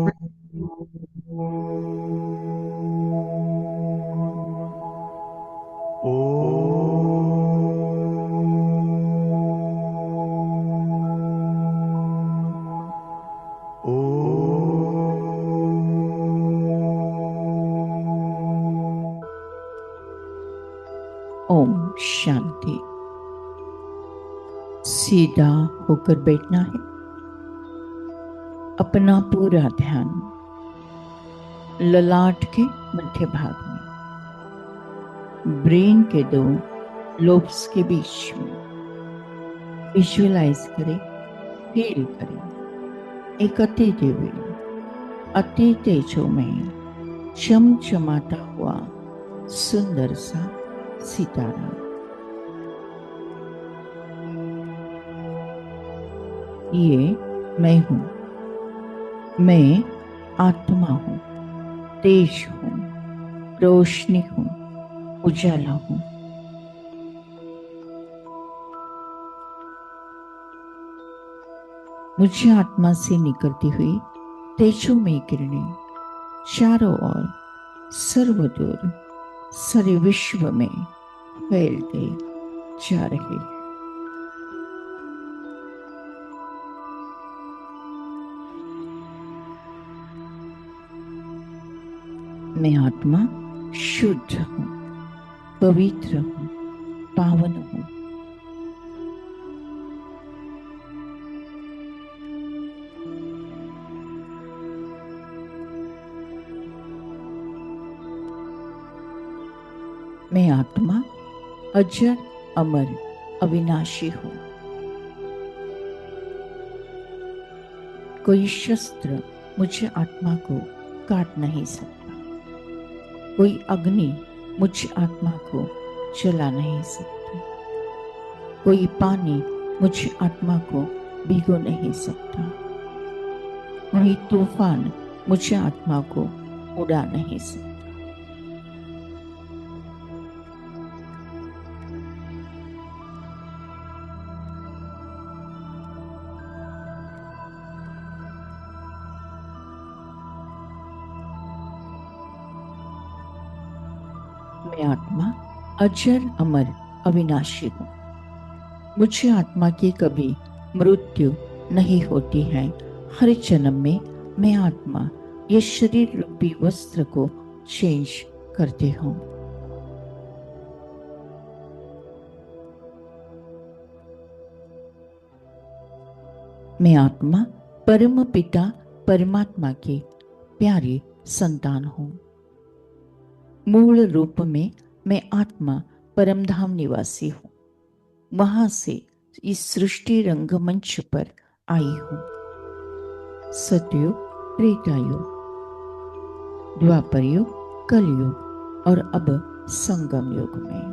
ओम शांति। सीधा होकर बैठना है। अपना पूरा ध्यान ललाट के मध्य भाग में, ब्रेन के दो लोब्स के बीच में विजुअलाइज करें, फील करें। एक अति दिव्य, अति तेजोमय, चमचमाता हुआ सुंदर सा सितारा। ये मैं हूं। मैं आत्मा हूं, तेज हूं, रोशनी हूं, उजाला हूं। मुझे आत्मा से निकलती हुई तेजोमय किरणें चारों ओर सर्वदूर सारे विश्व में फैलते जा रहे हैं। मैं आत्मा शुद्ध हूं, पवित्र हूं, पावन हूं। मैं आत्मा अजर, अमर, अविनाशी हूं। कोई शस्त्र मुझे आत्मा को काट नहीं सकता। कोई अग्नि मुझ आत्मा को जला नहीं सकती। कोई पानी मुझ आत्मा को भिगो नहीं सकता। कोई तूफान मुझे आत्मा को उड़ा नहीं सकता। मैं आत्मा अजर, अमर, अविनाशी हूं। मुझे आत्मा की कभी मृत्यु नहीं होती है। हर जन्म में मैं आत्मा ये शरीर रूपी वस्त्र को चेंज करती हूं। मैं आत्मा परम पिता परमात्मा की प्यारी संतान हूं। मूल रूप में मैं आत्मा परमधाम निवासी हूं। वहां से इस सृष्टि रंगमंच पर आई हूं। सतयुग, त्रेतायुग, द्वापर युग, कलयुग और अब संगम युग में।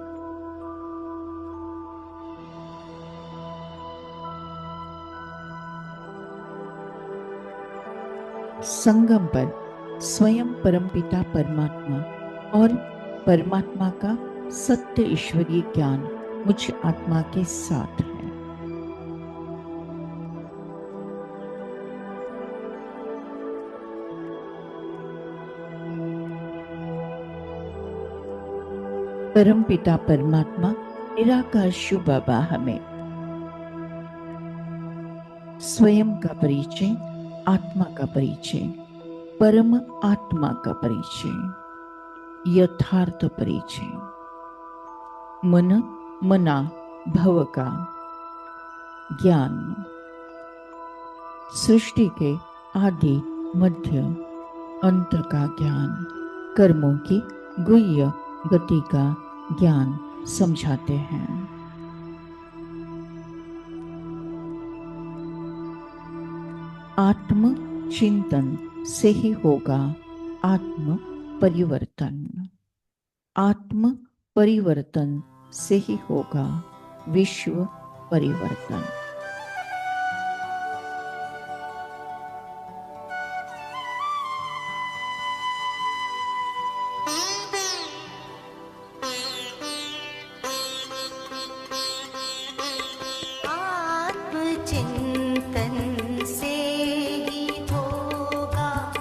संगम पर स्वयं परमपिता परमात्मा और परमात्मा का सत्य ईश्वरीय ज्ञान मुझ आत्मा के साथ है। परमपिता परमात्मा निराकार शिव बाबा हमें स्वयं का परिचय, आत्मा का परिचय, परम आत्मा का परिचय, यथार्थ परिचय, मन मना भव का ज्ञान, सृष्टि के आदि मध्य अंत का ज्ञान, कर्मों की गुह्य गति का ज्ञान समझाते हैं। आत्म चिंतन से ही होगा आत्म परिवर्तन। आत्म परिवर्तन से ही होगा विश्व परिवर्तन। आत्मचिंतन से ही होगा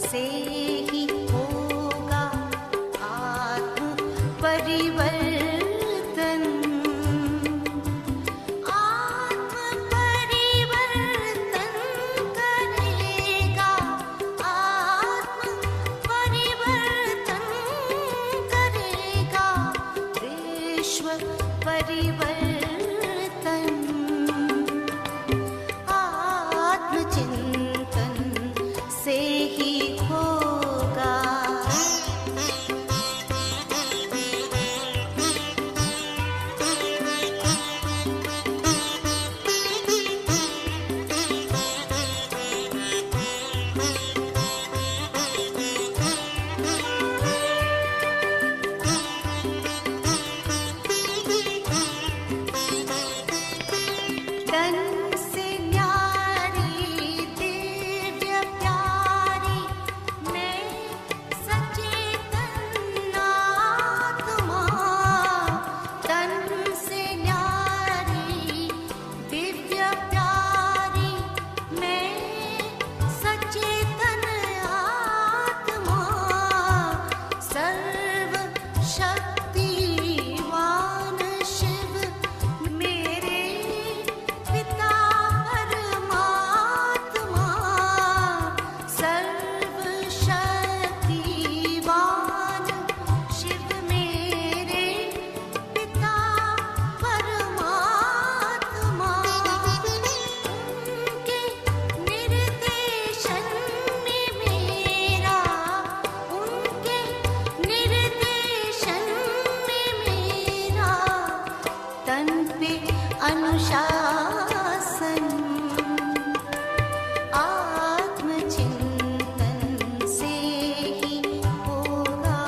से ही होगा आत्म परिवर्तन। आत्म परिवर्तन करेगा, आत्म परिवर्तन करेगा, विश्व परिवर्तन। आत्मचिंतन से ही होगा। तन से न्यारी दिव्य प्यारी मैं सचेतन आत्मा। तन से न्यारी दिव्य प्यारी मैं सचेतन आत्मा। सर्व शक्तिवान शिव मेरे पिता परमात्मा। सर्व शक्तिवान शिव मेरे पिता परमात्मा। उनके निर्देशन में मेरा, उनके निर्देशन में मेरा तन पे अनुशासन। आत्मचिंतन से ही होगा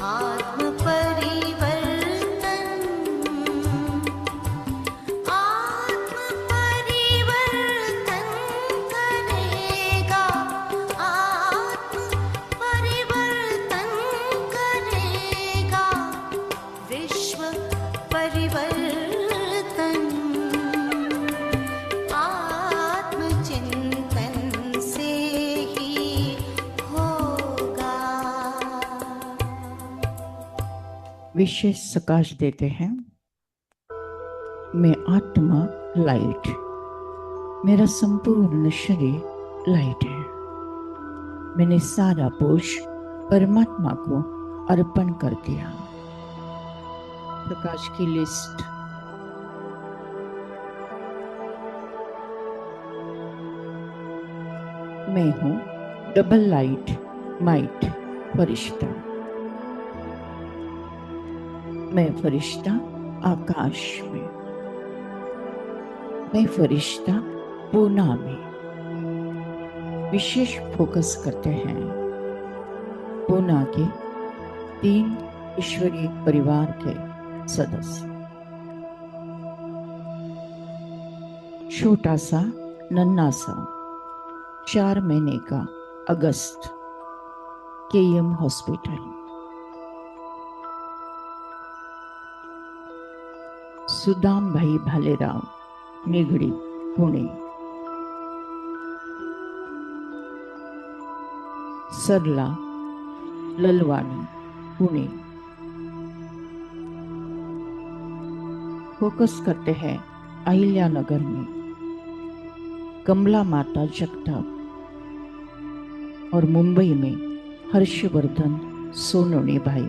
आत्म परिवर्तन। आत्म परिवर्तन करेगा, आत्म परिवर्तन करेगा, विश्व परिवर्तन। आत्मचिंतन से ही होगा। विशेष प्रकाश देते हैं। मैं आत्मा लाइट, मेरा संपूर्ण शरीर लाइट है। मैंने सारा बोझ परमात्मा को अर्पण कर दिया। प्रकाश की लिस्ट। मैं हूं डबल लाइट माइट फरिश्ता। मैं फरिश्ता आकाश में, मैं फरिश्ता पूना में। विशेष फोकस करते हैं पूना के 3 ईश्वरीय परिवार के सदस्य। छोटा सा नन्हा सा 4 महीने का अगस्त KM हॉस्पिटल। सुदाम भाई भालेराव निगड़ी पुणे। सरला ललवानी पुणे। फोकस करते हैं अहिल्यानगर में कमला माता जगताप और मुंबई में हर्षवर्धन सोनोनी भाई।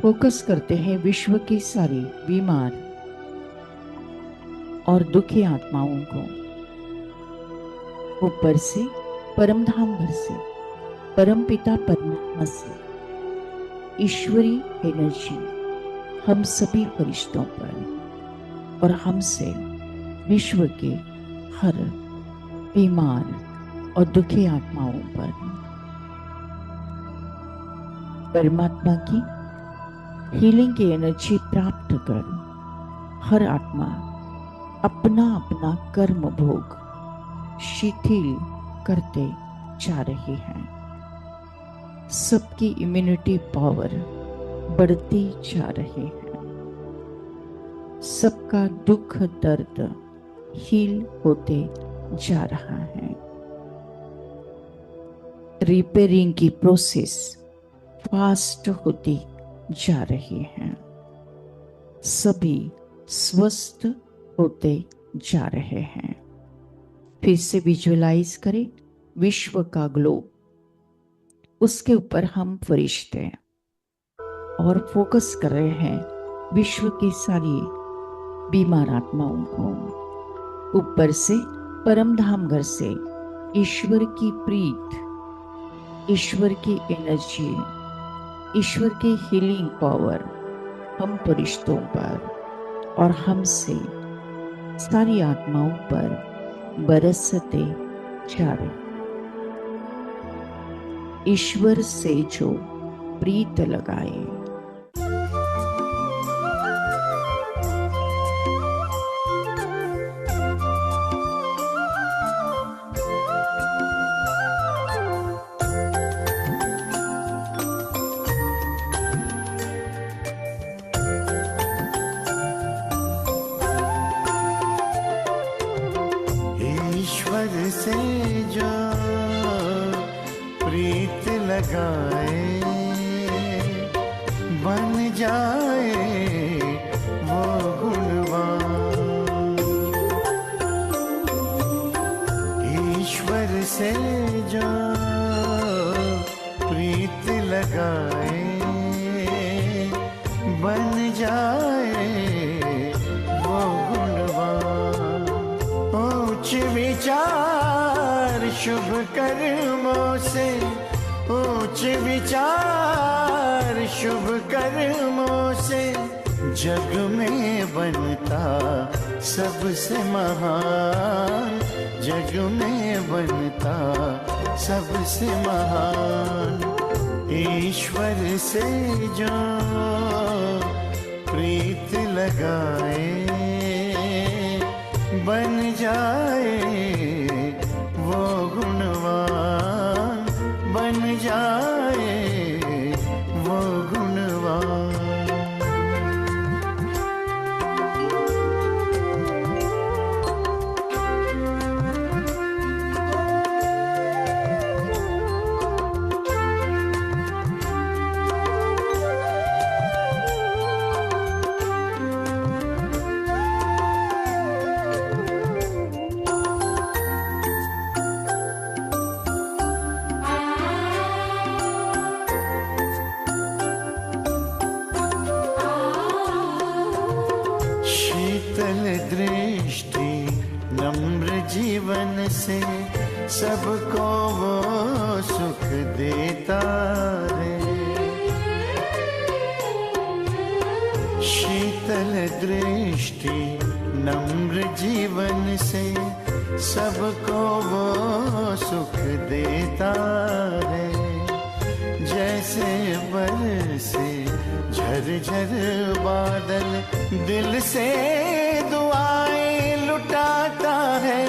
फोकस करते हैं विश्व की सारी बीमार और दुखी आत्माओं को। ऊपर से परमधाम भर से परमपिता परमात्मा से ईश्वरी एनर्जी हम सभी फरिश्तों पर और हमसे विश्व के हर बीमार और दुखी आत्माओं पर परमात्मा की हीलिंग की एनर्जी प्राप्त कर हर आत्मा अपना अपना कर्म भोग शिथिल करते जा रही है। सबकी इम्यूनिटी पावर बढ़ते जा रहे हैं। सबका दुख दर्द हील होते जा रहा है। रिपेयरिंग की प्रोसेस फास्ट होती जा रही है। सभी स्वस्थ होते जा रहे हैं। फिर से विजुअलाइज करें विश्व का ग्लोब, उसके ऊपर हम फरिश्ते हैं और फोकस कर रहे हैं विश्व की सारी बीमार आत्माओं को। ऊपर से परम धाम घर से ईश्वर की प्रीत, ईश्वर की एनर्जी, ईश्वर की हीलिंग पावर हम फरिश्तों पर और हमसे सारी आत्माओं पर बरसते जा रहे। ईश्वर से जो प्रीत लगाए, ईश्वर से जो प्रीत लगाए बन जाए वो गुणवान। ईश्वर से जो प्रीत लगाए बन जाए वो गुणवान। उच्च विचार शुभ कर्मों से, उच्च विचार शुभ कर्मों से जग में बनता सबसे महान, जग में बनता सबसे महान। ईश्वर से जो प्रीत लगाए बन जाए वो गुणवान, बन जाए वो गुणवान। शीतल दृष्टि नम्र जीवन से सबको वो सुख देता है। शीतल दृष्टि नम्र जीवन से सबको वो सुख देता है। जैसे बरसे झरझर बादल दिल से दुआएं लुटाता है।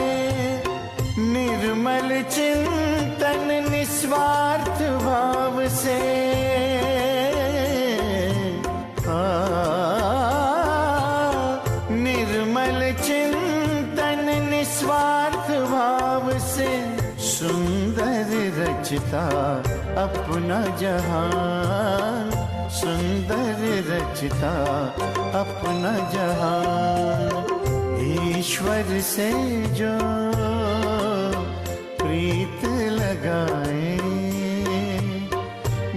निर्मल चिंतन निस्वार्थ भाव से निर्मल चिंतन निस्वार्थ भाव से सुंदर रचता अपना जहान, सुंदर रचता अपना जहान। ईश्वर से जो प्रीत लगाए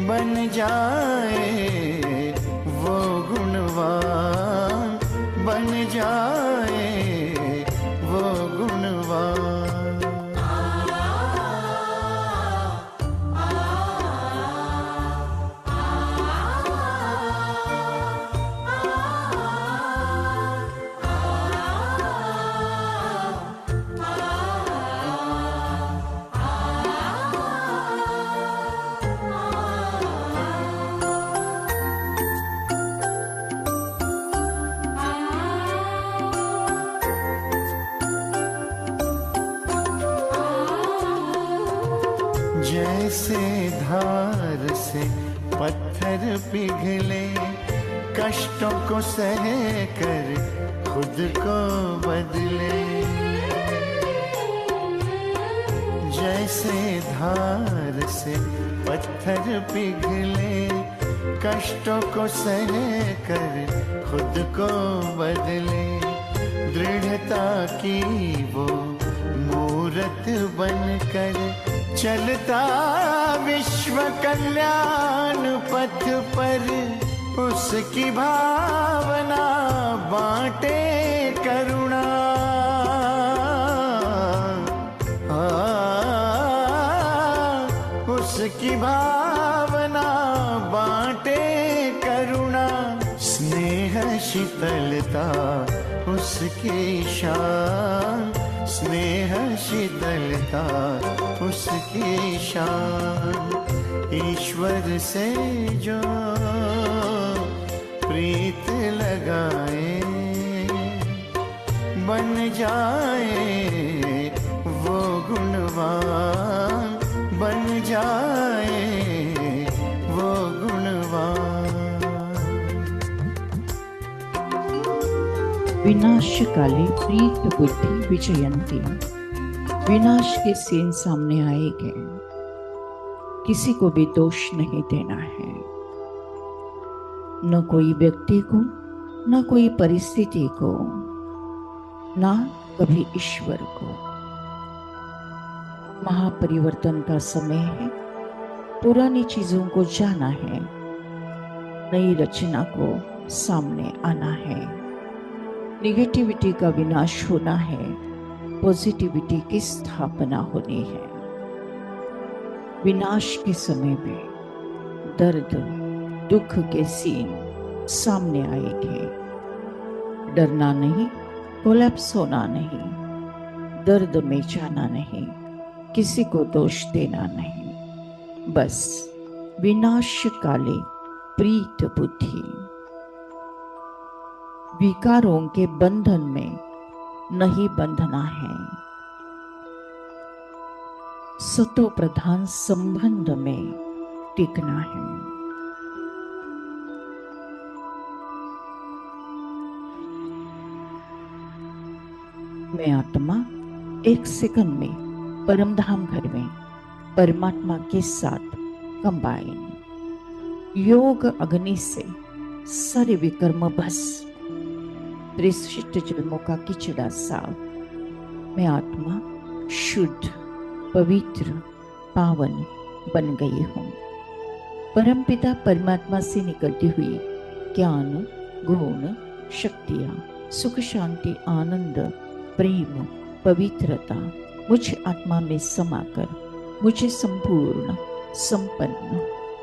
बन जाए वो गुणवान, बन जाए वो गुणवान। पिघले, कष्टों को सह कर खुद को बदले। जैसे धार से पत्थर पिघले, कष्टों को सह कर खुद को बदले। दृढ़ता की वो मूरत बनकर चलता विश्व कल्याण पथ पर, उसकी भावना बांटे करुणा। उसकी भावना बांटे करुणा। स्नेह शीतलता उसकी शान, स्नेह शीतलता उसकी शान। ईश्वर से जो प्रीत लगाए, बन जाए वो गुणवान, बन जाए वो गुणवान। विनाश काले प्रीत बुद्धि विजयंती। विनाश के सीन सामने आएंगे, किसी को भी दोष नहीं देना है, न कोई व्यक्ति को, न कोई परिस्थिति को, ना कभी ईश्वर को। महापरिवर्तन का समय है, पुरानी चीजों को जाना है, नई रचना को सामने आना है। निगेटिविटी का विनाश होना है, पॉजिटिविटी की स्थापना होनी है। विनाश के समय में दर्द दुख के सीन सामने आएंगे। डरना नहीं, कोलैप्स होना नहीं, दर्द में जाना नहीं, किसी को दोष देना नहीं, बस विनाश काले प्रीत बुद्धि। विकारों के बंधन में नहीं बंधना है, सतो प्रधान संबंध में टिकना है। मैं आत्मा एक सेकंड में परमधाम घर में परमात्मा के साथ कंबाइन। योग अग्नि से सारे विकर्म भस्म, त्रिशिष्ट जन्मों का किचड़ा साफ। मैं आत्मा शुद्ध पवित्र पावन बन गई हूँ। परमपिता परमात्मा से निकलती हुई ज्ञान गुण शक्तियाँ सुख शांति आनंद प्रेम पवित्रता मुझ आत्मा में समाकर मुझे संपूर्ण संपन्न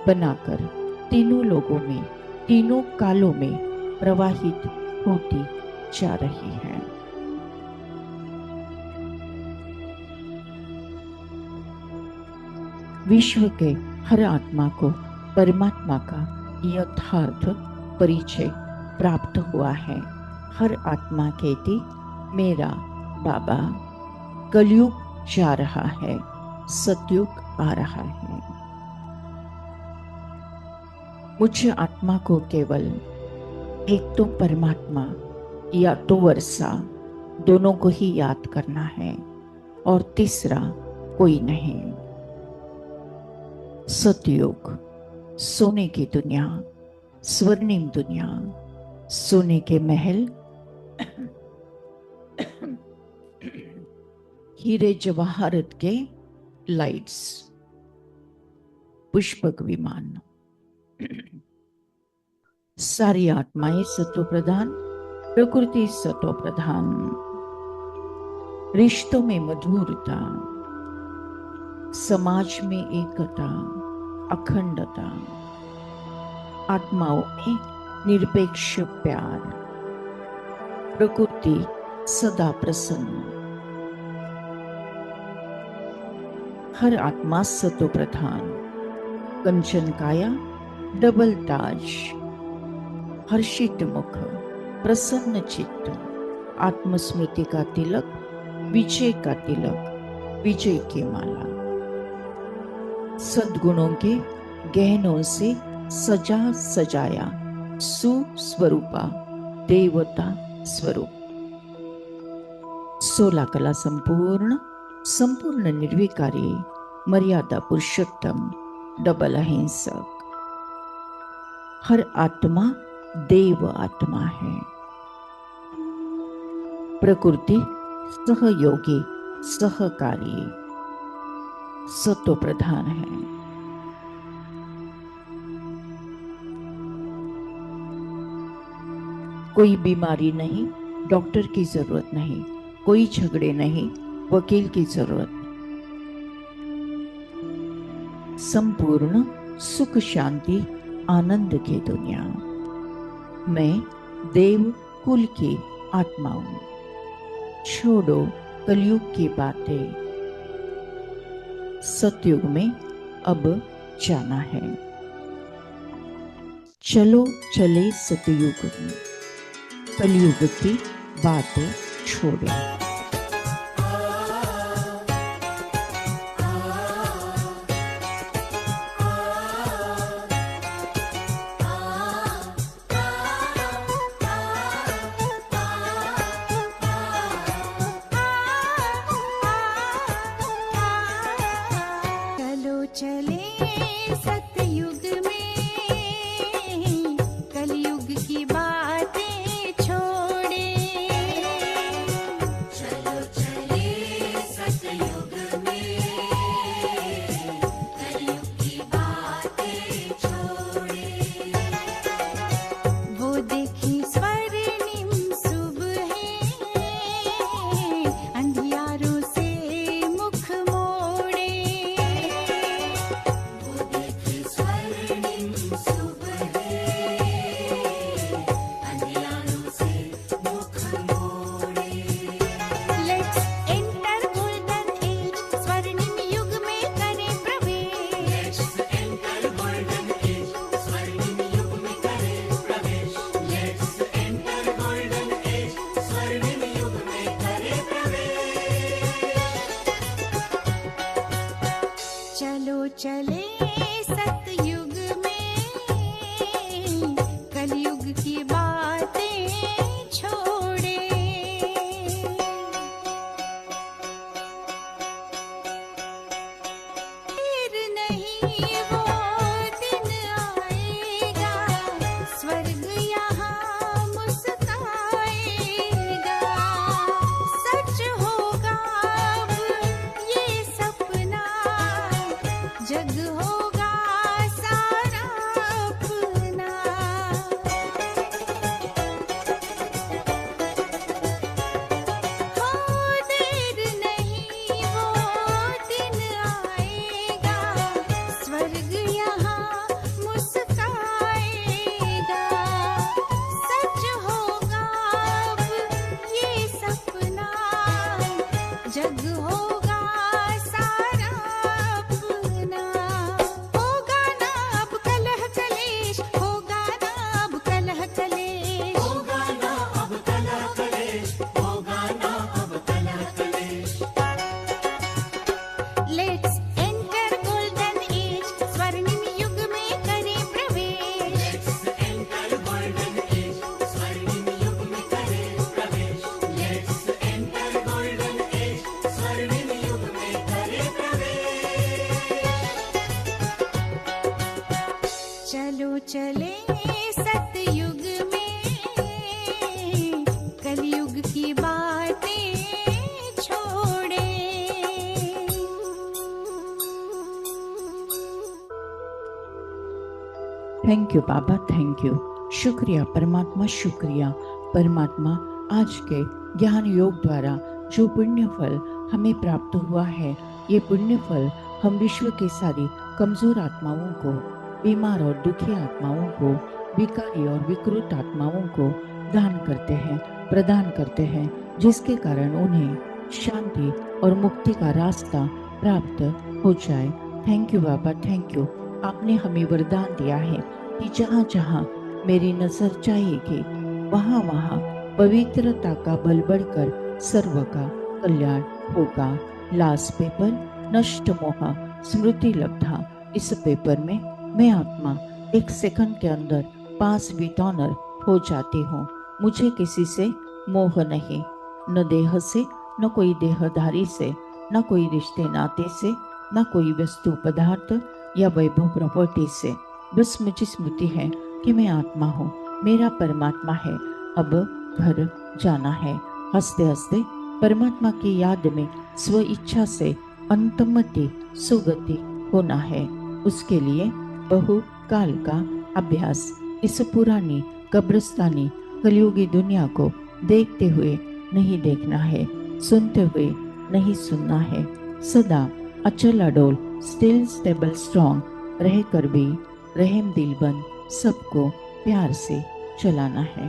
बनाकर तीनों लोगों में तीनों कालों में प्रवाहित होती जा रही है। विश्व के हर आत्मा को परमात्मा का यथार्थ परिचय प्राप्त हुआ है। हर आत्मा कहती मेरा बाबा। कलयुग जा रहा है, सतयुग आ रहा है। मुझ आत्मा को केवल एक तो परमात्मा या तो वर्षा दोनों को ही याद करना है और तीसरा कोई नहीं। सतयुग सोने की दुनिया, स्वर्णिम दुनिया, सोने के महल, हीरे जवाहरत के लाइट्स, पुष्पक विमान। सारी आत्माएं सत्व प्रधान, प्रकृति सत्व प्रधान। रिश्तों में मधुरता, समाज में एकता, अखंडता, आत्माओं में निरपेक्ष प्यार, प्रकृति सदा प्रसन्न। हर आत्मा सत्व प्रधान, कंचन काया, डबल ताज, हर्षित मुख, प्रसन्न चित्त, आत्मस्मृति का तिलक, विजय का तिलक, विजय की माला। सद्गुणों के गहनों से सजा सजाया सुस्वरूपा देवता स्वरूप। 16 कला संपूर्ण संपूर्ण निर्विकारी मर्यादा पुरुषोत्तम डबल अहिंसक। हर आत्मा देव आत्मा है। प्रकृति सहयोगी सहकारी सत्व प्रधान है। कोई बीमारी नहीं, डॉक्टर की जरूरत नहीं, कोई झगड़े नहीं, वकील की जरूरत। संपूर्ण सुख शांति आनंद की दुनिया। मैं देव कुल की आत्मा हूं। छोड़ो कलयुग की बातें, सतयुग में अब जाना है। चलो चले सतयुग में, कलयुग की बातें छोड़ो। चले सतयुग में, कलयुग की बातें छोड़े। चलो चले सतयुग में, कलयुग की बातें छोड़े। वो देखी स्वर्णिम सुबह, अंधियारों से मुख मोड़े। चलो चले सतयुग में, कलयुग की बातें छोड़े। फिर नहीं वो दिन आएगा, स्वर्ग यहाँ मुस्काएगा। सच होगा अब ये सपना, जग होगा सारा अपना। हो देर नहीं वो दिन आएगा, स्वर्ग यहाँ मुस्काएगा। सच होगा अब ये सपना, जग होगा सारा अपना। होगा ना अब कलह कलेश, होगा ना अब कलह कलेश, होगा ना अब कलह कलेश, होगा ना अब कलह कलेश। Let's enter golden age, स्वर्णिम युग में करें प्रवेश। Let's enter golden age, स्वर्णिम युग में करें प्रवेश। Let's enter golden age, स्वर्णिम युग में करें प्रवेश। चलो चले सतयुग में, कलयुग की बातें छोड़े। Thank you Baba, thank you. शुक्रिया परमात्मा, शुक्रिया परमात्मा। आज के ज्ञान योग द्वारा जो पुण्य फल हमें प्राप्त हुआ है, ये पुण्य फल हम विश्व के सारी कमजोर आत्माओं को, बीमार और दुखी आत्माओं को, विकारी और विकृत आत्माओं को दान करते हैं, प्रदान करते हैं, जिसके कारण उन्हें शांति और मुक्ति का रास्ता प्राप्त हो जाए। Thank you Baba, thank you. आपने हमें वरदान दिया है कि जहाँ जहाँ मेरी नजर जाएगी, वहाँ वहाँ पवित्रता का बल बढ़कर सर्व का कल्याण होगा। लास्ट पेपर नष्ट मोह स्मृति लब्धा। इस पेपर में मैं आत्मा एक सेकंड के अंदर पास बीट ऑनर हो जाती हूँ। मुझे किसी से मोह नहीं, न देह से, न कोई देहधारी से, न कोई रिश्ते नाते से, न कोई वस्तु पदार्थ या वैभव प्रॉपर्टी से। बस मुझे स्मृति है कि मैं आत्मा हूँ, मेरा परमात्मा है, अब घर जाना है। हंसते हंसते परमात्मा की याद में स्व इच्छा से अंतमति सुगति होना है। उसके लिए बहु काल का अभ्यास इस पुरानी कब्रिस्तानी कलयुगी दुनिया को देखते हुए नहीं देखना है, सुनते हुए नहीं सुनना है। सदा अचल अडोल स्टिल स्टेबल स्ट्रॉन्ग रहकर भी रहम दिल बन सबको प्यार से चलाना है।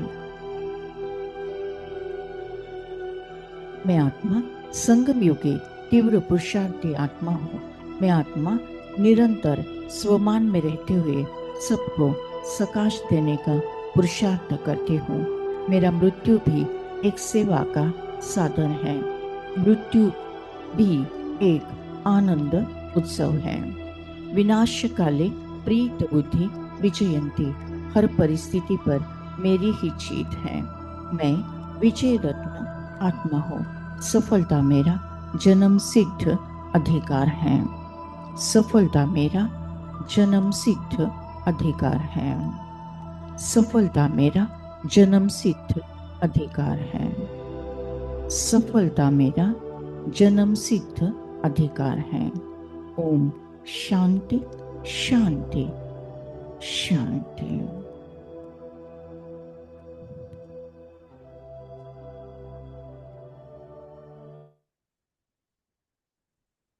मैं आत्मा संगम युगी तीव्र पुरुषार्थी आत्मा हूँ। मैं आत्मा निरंतर स्वमान में रहते हुए सबको सकाश देने का पुरुषार्थ करती हूँ। मेरा मृत्यु भी एक सेवा का साधन है। मृत्यु भी एक आनंद उत्सव है। विनाश काले प्रीत बुद्धि विजयंती। हर परिस्थिति पर मेरी ही जीत है। मैं विजय रत्न आत्मा हूँ। सफलता मेरा जन्म सिद्ध अधिकार है। सफलता मेरा जन्म सिद्ध अधिकार है। सफलता मेरा जन्म सिद्ध अधिकार है। सफलता मेरा जन्म सिद्ध अधिकार है। ओम शांति शांति शांति।